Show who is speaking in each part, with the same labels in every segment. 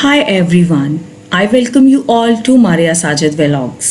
Speaker 1: Hi everyone, I welcome you all to Maria Sajid Vlogs.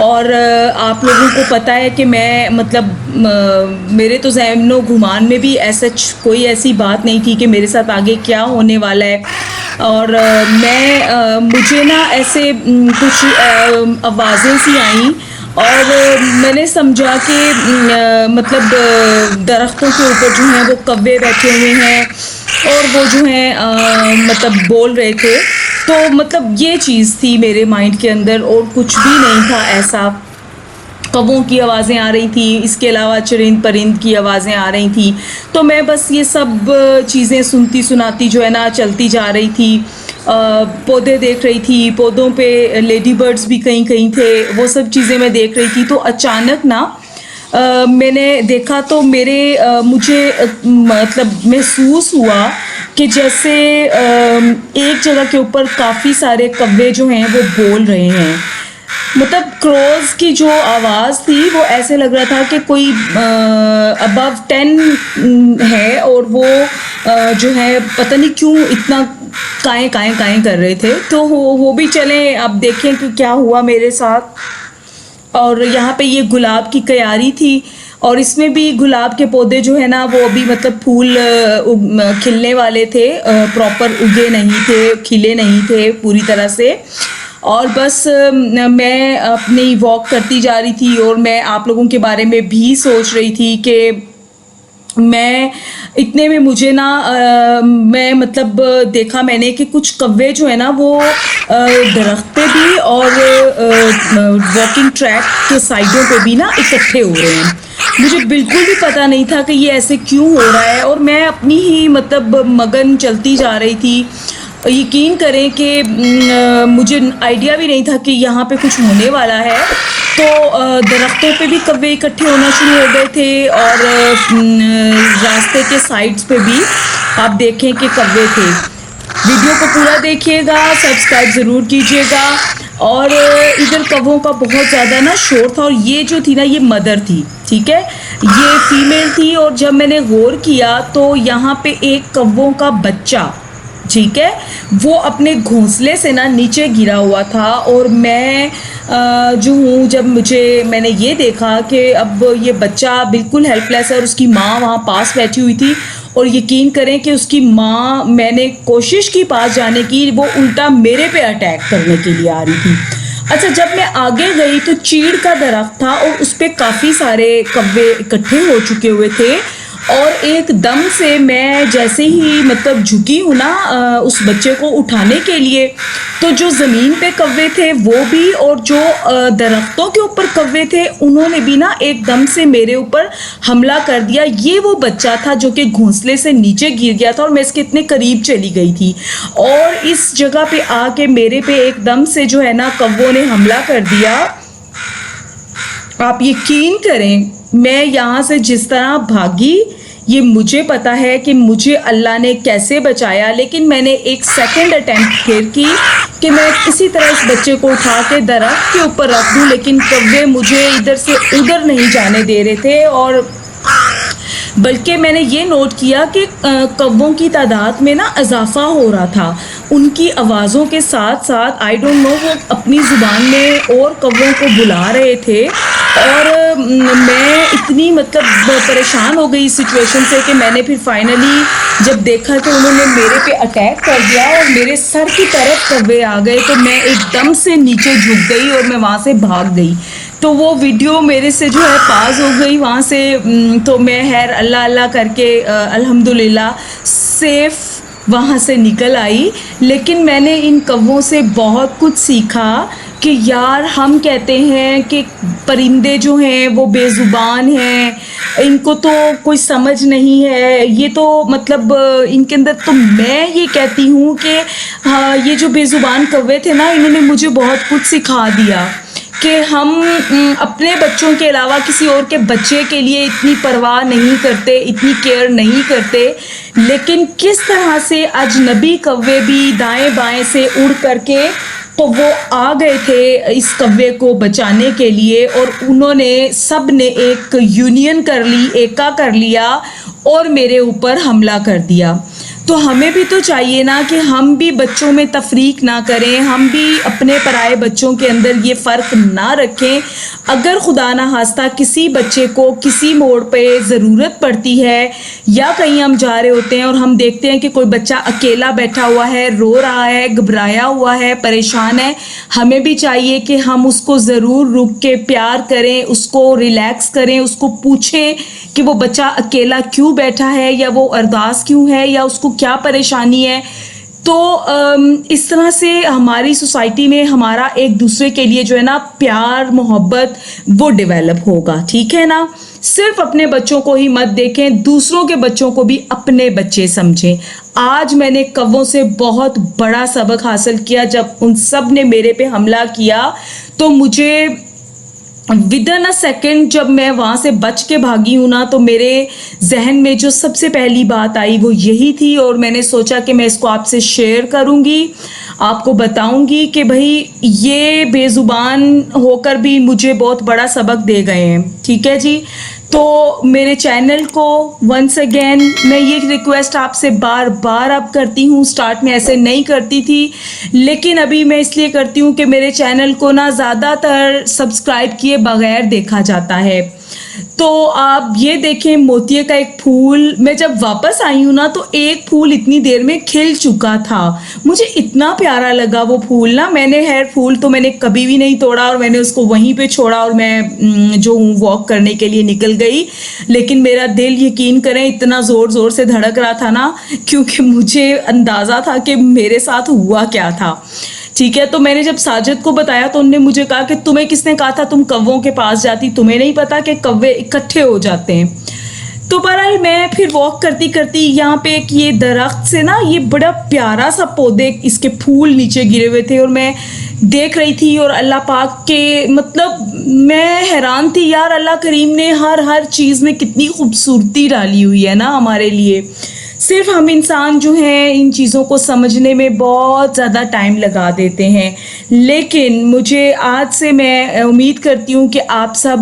Speaker 1: اور آپ لوگوں کو پتہ ہے کہ میں مطلب میرے تو ذہن و گمان میں بھی ایسا کوئی ایسی بات نہیں تھی کہ میرے ساتھ آگے کیا ہونے والا ہے. اور مجھے نا ایسے کچھ آوازیں سی آئیں اور میں نے سمجھا کہ مطلب درختوں کے اوپر جو ہیں وہ کوے بیٹھے ہوئے ہیں اور وہ جو ہیں مطلب بول رہے تھے. تو مطلب یہ چیز تھی میرے مائنڈ کے اندر اور کچھ بھی نہیں تھا ایسا. کووں کی آوازیں آ رہی تھیں, اس کے علاوہ چرند پرند کی آوازیں آ رہی تھیں. تو میں بس یہ سب چیزیں سنتی سناتی جو ہے نا چلتی جا رہی تھی. پودے دیکھ رہی تھی, پودوں پہ لیڈی برڈز بھی کہیں کہیں تھے, وہ سب چیزیں میں دیکھ رہی تھی. تو اچانک نا میں نے دیکھا تو مجھے مطلب محسوس ہوا کہ جیسے ایک جگہ کے اوپر کافی سارے کوے جو ہیں وہ بول رہے ہیں. مطلب کروز کی جو آواز تھی وہ ایسے لگ رہا تھا کہ کوئی ابو 10 ہے اور وہ جو ہے پتہ نہیں کیوں اتنا کائیں کائیں کائیں کر رہے تھے. تو وہ بھی چلیں اب دیکھیں کہ کیا ہوا میرے ساتھ. اور یہاں پہ یہ گلاب کی کیاری تھی اور اس میں بھی گلاب کے پودے جو ہے نا وہ ابھی مطلب پھول کھلنے والے تھے, پراپر اگے نہیں تھے, کھلے نہیں تھے پوری طرح سے. اور بس میں اپنی واک کرتی جا رہی تھی اور میں آپ لوگوں کے بارے میں بھی سوچ رہی تھی کہ میں اتنے میں مجھے نا میں مطلب دیکھا میں نے کہ کچھ کوے جو ہے نا وہ درخت پہ بھی اور واکنگ ٹریک کے سائڈوں پہ بھی نا اکٹھے ہو رہے ہیں. مجھے بالکل بھی پتہ نہیں تھا کہ یہ ایسے کیوں ہو رہا ہے اور میں اپنی ہی مطلب مگن چلتی جا رہی تھی. یقین کریں کہ مجھے آئیڈیا بھی نہیں تھا کہ یہاں پہ کچھ ہونے والا ہے. تو درختوں پہ بھی کوے اکٹھے ہونا شروع ہو گئے تھے اور راستے کے سائڈز پہ بھی آپ دیکھیں کہ کوے تھے. ویڈیو کو پورا دیکھیے گا, سبسکرائب ضرور کیجیے گا. اور ادھر کووں کا بہت زیادہ نا شور تھا اور یہ جو تھی نا یہ مدر تھی, ٹھیک ہے, یہ فیمیل تھی. اور جب میں نے غور کیا تو یہاں پہ ایک کووں کا بچہ, ٹھیک ہے, وہ اپنے گھونسلے سے نا نیچے گرا ہوا تھا. اور میں جو ہوں جب میں نے یہ دیکھا کہ اب یہ بچہ بالکل ہیلپ لیس ہے اور اس کی ماں وہاں پاس بیٹھی ہوئی تھی. اور یقین کریں کہ اس کی ماں, میں نے کوشش کی پاس جانے کی, وہ الٹا میرے پہ اٹیک کرنے کے لیے آ رہی تھی. اچھا, جب میں آگے گئی تو چیڑ کا درخت تھا اور اس پہ کافی سارے کوے اکٹھے ہو چکے ہوئے تھے. اور ایک دم سے میں جیسے ہی مطلب جھکی ہوں نا اس بچے کو اٹھانے کے لیے, تو جو زمین پہ کوے تھے وہ بھی اور جو درختوں کے اوپر کوے تھے انہوں نے بھی نا ایک دم سے میرے اوپر حملہ کر دیا. یہ وہ بچہ تھا جو کہ گھونسلے سے نیچے گر گیا تھا اور میں اس کے اتنے قریب چلی گئی تھی. اور اس جگہ پہ آ کے میرے پہ ایک دم سے جو ہے نا کووں نے حملہ کر دیا. آپ یقین کریں میں یہاں سے جس طرح بھاگی, یہ مجھے پتا ہے کہ مجھے اللہ نے کیسے بچایا. لیکن میں نے ایک سیکنڈ اٹیمپٹ پھر کی کہ میں کسی طرح اس بچے کو اٹھا کے درخت کے اوپر رکھ دوں, لیکن کوے مجھے ادھر سے ادھر نہیں جانے دے رہے تھے. اور بلکہ میں نے یہ نوٹ کیا کہ کووں کی تعداد میں نا اضافہ ہو رہا تھا. ان کی آوازوں کے ساتھ ساتھ آئی ڈونٹ نو وہ اپنی زبان میں اور کووں کو بلا رہے تھے. اور میں اتنی مطلب پریشان ہو گئی اس سچویشن سے کہ میں نے پھر فائنلی جب دیکھا کہ انہوں نے میرے پہ اٹیک کر دیا اور میرے سر کی طرف کوے آ گئے, تو میں ایک دم سے نیچے جھک گئی اور میں وہاں سے بھاگ گئی. تو وہ ویڈیو میرے سے جو ہے پاز ہو گئی وہاں سے. تو میں خیر اللہ اللہ کر کے الحمدللہ سیف وہاں سے نکل آئی. لیکن میں نے ان کووں سے بہت کچھ سیکھا کہ یار ہم کہتے ہیں کہ پرندے جو ہیں وہ بے زبان ہیں, ان کو تو کوئی سمجھ نہیں ہے. یہ تو مطلب ان کے اندر, تو میں یہ کہتی ہوں کہ یہ جو بے زبان کوے تھے نا انہوں نے مجھے بہت کچھ سکھا دیا کہ ہم اپنے بچوں کے علاوہ کسی اور کے بچے کے لیے اتنی پرواہ نہیں کرتے, اتنی کیئر نہیں کرتے. لیکن کس طرح سے اجنبی کوے بھی دائیں بائیں سے اڑ کر کے تو وہ آ گئے تھے اس کوے کو بچانے کے لیے, اور انہوں نے سب نے ایک یونین کر لی, ایکا کر لیا اور میرے اوپر حملہ کر دیا. تو ہمیں بھی تو چاہیے نا کہ ہم بھی بچوں میں تفریق نہ کریں, ہم بھی اپنے پرائے بچوں کے اندر یہ فرق نہ رکھیں. اگر خدا نہ خواستہ کسی بچے کو کسی موڑ پہ ضرورت پڑتی ہے یا کہیں ہم جا رہے ہوتے ہیں اور ہم دیکھتے ہیں کہ کوئی بچہ اکیلا بیٹھا ہوا ہے, رو رہا ہے, گھبرایا ہوا ہے, پریشان ہے, ہمیں بھی چاہیے کہ ہم اس کو ضرور رک کے پیار کریں, اس کو ریلیکس کریں, اس کو پوچھیں کہ وہ بچہ اکیلا کیوں بیٹھا ہے یا وہ اداس کیوں ہے یا اس کو کیا پریشانی ہے. تو اس طرح سے ہماری سوسائٹی میں ہمارا ایک دوسرے کے لیے جو ہے نا پیار محبت وہ ڈیولپ ہوگا. ٹھیک ہے نا, صرف اپنے بچوں کو ہی مت دیکھیں, دوسروں کے بچوں کو بھی اپنے بچے سمجھیں. آج میں نے کووں سے بہت بڑا سبق حاصل کیا. جب ان سب نے میرے پہ حملہ کیا تو مجھے ودن اے سیکنڈ جب میں وہاں سے بچ کے بھاگی ہوں نا, تو میرے ذہن میں جو سب سے پہلی بات آئی وہ یہی تھی, اور میں نے سوچا کہ میں اس کو آپ سے شیئر کروں گی, آپ کو بتاؤں گی کہ بھائی یہ بے زبان ہو کر بھی مجھے بہت بڑا سبق دے گئے ہیں. ٹھیک ہے جی, تو میرے چینل کو ونس اگین میں یہ ریکویسٹ آپ سے بار بار اب کرتی ہوں. سٹارٹ میں ایسے نہیں کرتی تھی, لیکن ابھی میں اس لیے کرتی ہوں کہ میرے چینل کو نا زیادہ تر سبسکرائب کیے بغیر دیکھا جاتا ہے. تو آپ یہ دیکھیں, موتیے کا ایک پھول, میں جب واپس آئی ہوں نا تو ایک پھول اتنی دیر میں کھل چکا تھا. مجھے اتنا پیارا لگا وہ پھول نا, میں نے خیر پھول تو میں نے کبھی بھی نہیں توڑا اور میں نے اس کو وہیں پہ چھوڑا اور میں جو ہوں واک کرنے کے لیے نکل گئی. لیکن میرا دل یقین کریں اتنا زور زور سے دھڑک رہا تھا نا, کیونکہ مجھے اندازہ تھا کہ میرے ساتھ ہوا کیا تھا. ٹھیک ہے, تو میں نے جب ساجد کو بتایا تو انہوں نے مجھے کہا کہ تمہیں کس نے کہا تھا تم کووں کے پاس جاتی, تمہیں نہیں پتا کہ کوے اکٹھے ہو جاتے ہیں. تو بہرحال میں پھر واک کرتی کرتی یہاں پہ ایک یہ درخت سے نا یہ بڑا پیارا سا پودے, اس کے پھول نیچے گرے ہوئے تھے اور میں دیکھ رہی تھی, اور اللہ پاک کے مطلب میں حیران تھی یار, اللہ کریم نے ہر چیز میں کتنی خوبصورتی ڈالی ہوئی ہے نا ہمارے لیے. صرف ہم انسان جو ہیں ان چیزوں کو سمجھنے میں بہت زیادہ ٹائم لگا دیتے ہیں. لیکن مجھے آج سے میں امید کرتی ہوں کہ آپ سب,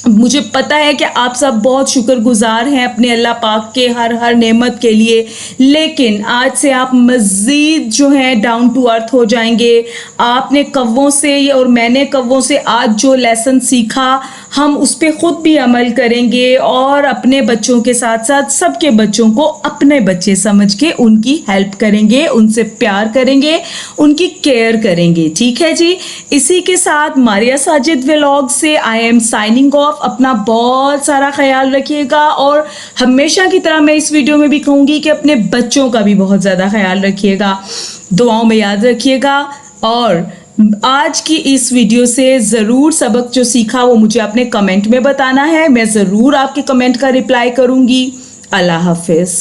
Speaker 1: مجھے پتہ ہے کہ آپ سب بہت شکر گزار ہیں اپنے اللہ پاک کے ہر نعمت کے لیے, لیکن آج سے آپ مزید جو ہیں ڈاؤن ٹو ارتھ ہو جائیں گے. آپ نے کووں سے اور میں نے کووں سے آج جو لیسن سیکھا ہم اس پہ خود بھی عمل کریں گے, اور اپنے بچوں کے ساتھ ساتھ سب کے بچوں کو اپنے بچے سمجھ کے ان کی ہیلپ کریں گے, ان سے پیار کریں گے, ان کی کیئر کریں گے. ٹھیک ہے جی, اسی کے ساتھ ماریہ ساجد ولاگ سے آئی ایم سائننگ آف. اپنا بہت سارا خیال رکھیے گا, اور ہمیشہ کی طرح میں اس ویڈیو میں بھی کہوں گی کہ اپنے بچوں کا بھی بہت زیادہ خیال رکھیے گا, دعاؤں میں یاد رکھیے گا. اور آج کی اس ویڈیو سے ضرور سبق جو سیکھا وہ مجھے اپنے کمنٹ میں بتانا ہے, میں ضرور آپ کے کمنٹ کا رپلائی کروں گی. اللہ حافظ.